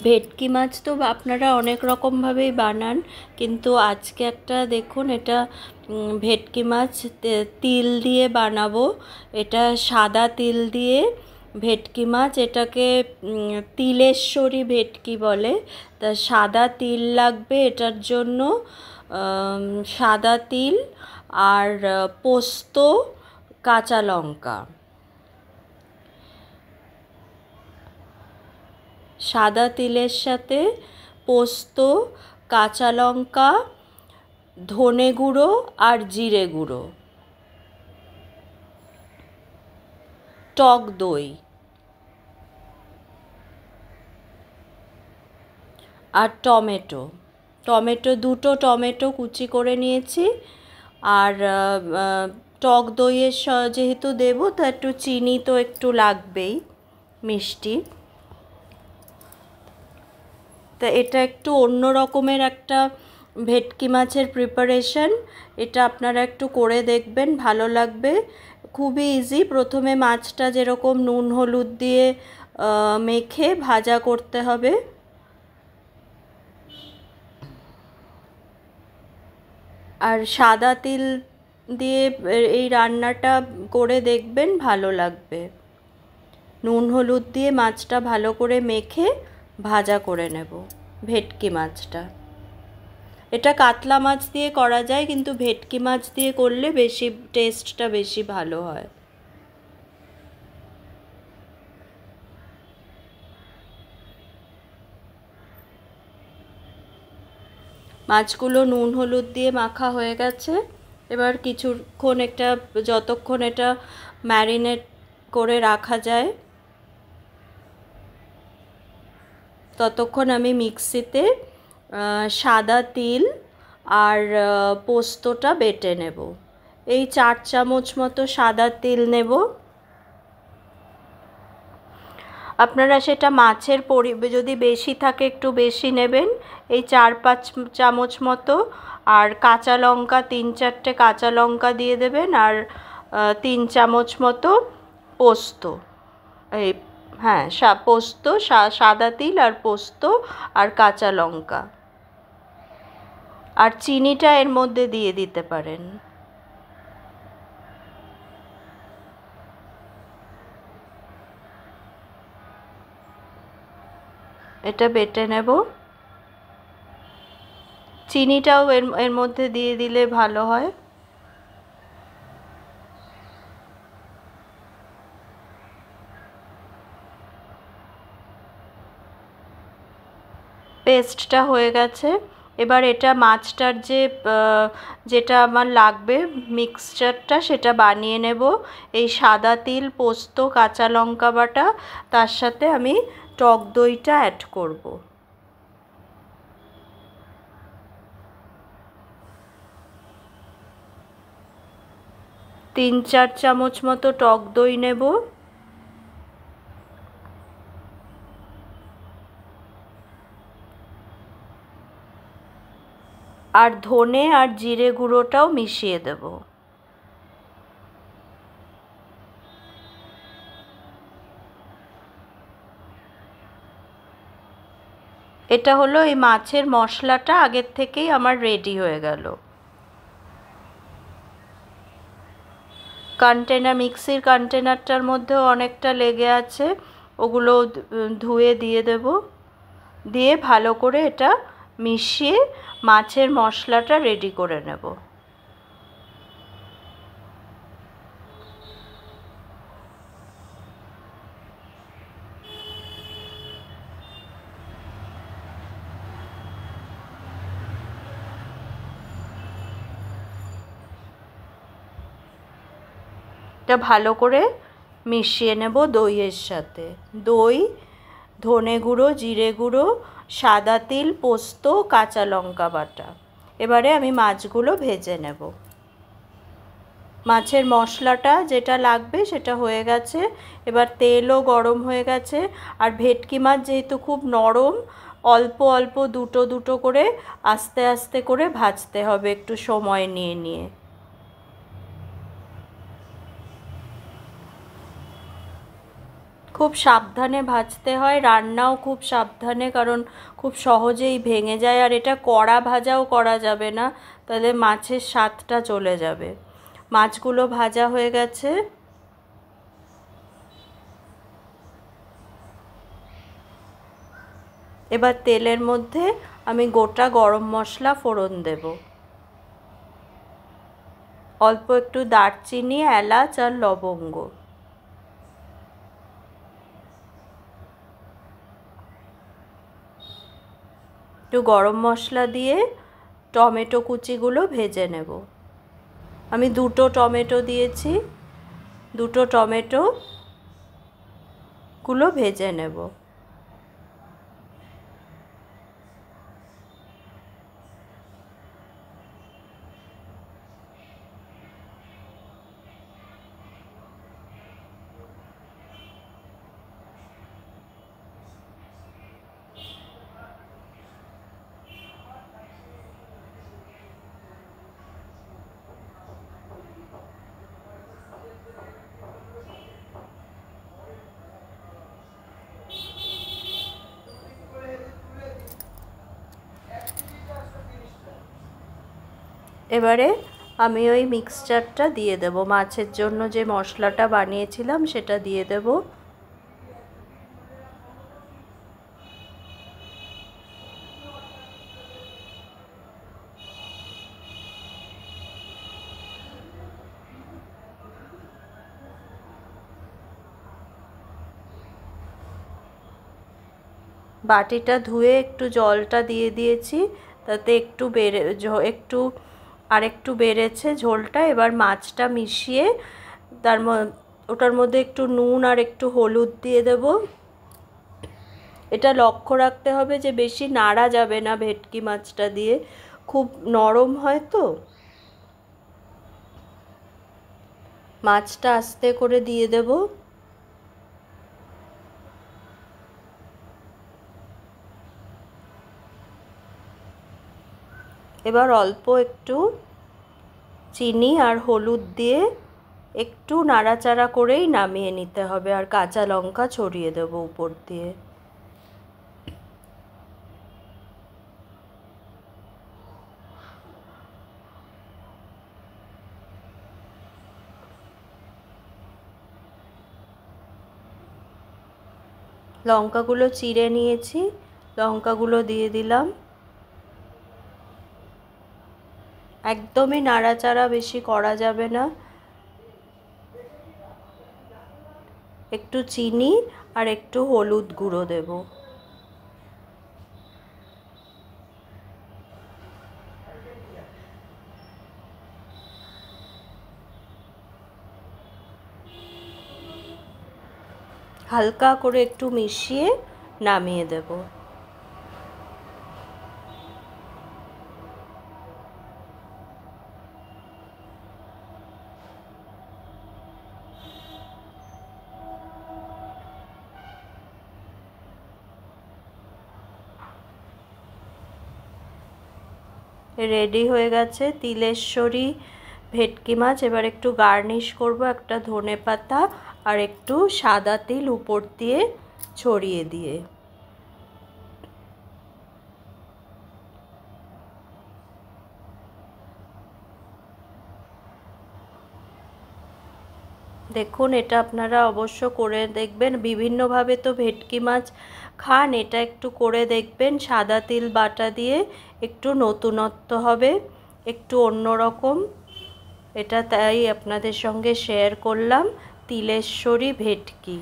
ভেটকি মাছ তো আপনারা অনেক রকমভাবেই বানান, কিন্তু আজকে একটা দেখুন, এটা ভেটকি মাছ তিল দিয়ে বানাবো। এটা সাদা তিল দিয়ে ভেটকি মাছ, এটাকে তিলেশ্বরী ভেটকি বলে। তা সাদা তিল লাগবে এটার জন্য, সাদা তিল আর পোস্ত, কাঁচা লঙ্কা। সাদা তিলের সাথে পোস্ত, কাঁচা লঙ্কা, ধনে গুঁড়ো আর জিরে গুঁড়ো, টক দই আর টমেটো দুটো টমেটো কুচি করে নিয়েছি। আর টক দইয়ের যেহেতু দেবো, তো একটু চিনি তো একটু লাগবেই, মিষ্টি। তা এটা একটু অন্য রকমের একটা ভেটকি মাছের প্রিপারেশন। এটা আপনারা একটু করে দেখবেন, ভালো লাগবে। খুবই ইজি। প্রথমে মাছটা যেরকম নুন হলুদ দিয়ে মেখে ভাজা করতে হবে। আর সাদা তিল দিয়ে এই রান্নাটা করে দেখবেন, ভালো লাগবে। নুন হলুদ দিয়ে মাছটা ভালো করে মেখে ভাজা করে নেব ভেটকি মাছটা। এটা কাতলা মাছ দিয়ে করা যায়, কিন্তু ভেটকি মাছ দিয়ে করলে বেশি টেস্টটা বেশি ভালো হয়। মাছগুলো নুন হলুদ দিয়ে মাখা হয়ে গেছে। এবার কিছুক্ষণ যতক্ষণ এটা ম্যারিনেট করে রাখা যায়, ততক্ষণ আমি মিক্সিতে সাদা তিল আর পোস্তটা বেটে নেব। এই 4 চামচ মতো সাদা তিল নেব। আপনারা সেটা মাছের যদি বেশি থাকে একটু বেশি নেবেন, এই 4-5 চামচ মতো। আর কাঁচা লঙ্কা 3-4টে কাঁচা লঙ্কা দিয়ে দেবেন, আর 3 চামচ মতো পোস্ত। এই হ্যাঁ, পোস্ত, সাদা তিল আর পোস্ত আর কাঁচা লঙ্কা। আর চিনিটা এর মধ্যে দিয়ে দিতে পারেন। এটা বেটে নেব। চিনিটাও এর মধ্যে দিয়ে দিলে ভালো হয়। পেস্টটা হয়ে গেছে। এবার এটা মাছটার যেটা আমার লাগবে মিক্সচারটা, সেটা বানিয়ে নেব। এই সাদা তিল, পোস্ত, কাঁচা লঙ্কা বাটা, তার সাথে আমি টক দইটা অ্যাড করব। 3-4 চামচ মতো টক দই নেব। আর ধনে আর জিরে গুঁড়োটাও মিশিয়ে দেব। এটা হলো এই মাছের মশলাটা আগের থেকেই আমার রেডি হয়ে গেল। মিক্সির কন্টেনারটার মধ্যেও অনেকটা লেগে আছে, ওগুলো ধুয়ে দিয়ে দেব। দিয়ে ভালো করে এটা মিশিয়ে মাছের মশলাটা রেডি করে নেব। এটা ভালো করে মিশিয়ে নেব দইয়ের সাথে। দই, ধনে গুঁড়ো, জিরে গুঁড়ো, সাদা তিল, পোস্ত, কাঁচা লঙ্কা বাটা। এবারে আমি মাছগুলো ভেজে নেব। মাছের মশলাটা যেটা লাগবে সেটা হয়ে গেছে। এবার তেলও গরম হয়ে গেছে। আর ভেটকি মাছ যেহেতু খুব নরম, অল্প অল্প দুটো দুটো করে আস্তে আস্তে করে ভাজতে হবে, একটু সময় নিয়ে নিয়ে। খুব সাবধানে ভাজতে হয়, রান্নাও খুব সাবধানে, কারণ খুব সহজেই ভেঙে যায়। আর এটা কড়া ভাজাও করা যাবে না, তাহলে মাছের স্বাদটা চলে যাবে। মাছগুলো ভাজা হয়ে গেছে। এবার তেলের মধ্যে আমি গোটা গরম মশলা ফোড়ন দেব। অল্প একটু দারচিনি, এলাচ আর লবঙ্গ। একটু গরম মশলা দিয়ে টমেটো কুচিগুলো ভেজে নেব। আমি 2টো টমেটো দিয়েছি, 2টো টমেটো গুলো ভেজে নেব। এবারে আমি ওই মিক্সচারটা দিয়ে দেব, মাছের জন্য যে মশলাটা বানিয়েছিলাম সেটা দিয়ে দেব। বাটিটা ধুয়ে একটু জলটা দিয়ে দিয়েছি, তাতে একটু আরেকটু বেড়েছে ঝোলটা। এবার মাছটা মিশিয়ে ওটার মধ্যে একটু নুন আর একটু হলুদ দিয়ে দেব। এটা লক্ষ্য রাখতে হবে যে বেশি নাড়া যাবে না, ভেটকি মাছটা দিয়ে খুব নরম হয় তো। মাছটা আস্তে করে দিয়ে দেব। এবার অল্প একটু চিনি আর হলুদ দিয়ে একটু নাড়াচাড়া করেই নামিয়ে নিতে হবে, আর কাঁচা লঙ্কা ছড়িয়ে দেব উপর দিয়ে। লঙ্কাগুলো চিড়ে নিয়েছি, লঙ্কাগুলো দিয়ে দিলাম। একদমই নাড়াচাড়া বেশি করা যাবে না। একটু চিনি আর একটু হলুদ গুঁড়ো দেব। হালকা করে একটু মিশিয়ে নামিয়ে দেব। রেডি হয়ে গেছে তিলেশ্বরী ভেটকি মাছ। এবার একটু গার্নিশ করব, একটা ধনেপাতা আর একটু সাদা তিল উপর দিয়ে ছড়িয়ে দিয়ে। দেখুন, এটা আপনারা অবশ্য করে দেখবেন। বিভিন্নভাবে তো ভেটকি মাছ খান, এটা একটু করে দেখবেন সাদা তিল বাটা দিয়ে, একটু নতুনত্ব হবে, একটু অন্যরকম। এটা তাই আপনাদের সঙ্গে শেয়ার করলাম, তিলেশ্বরী ভেটকি।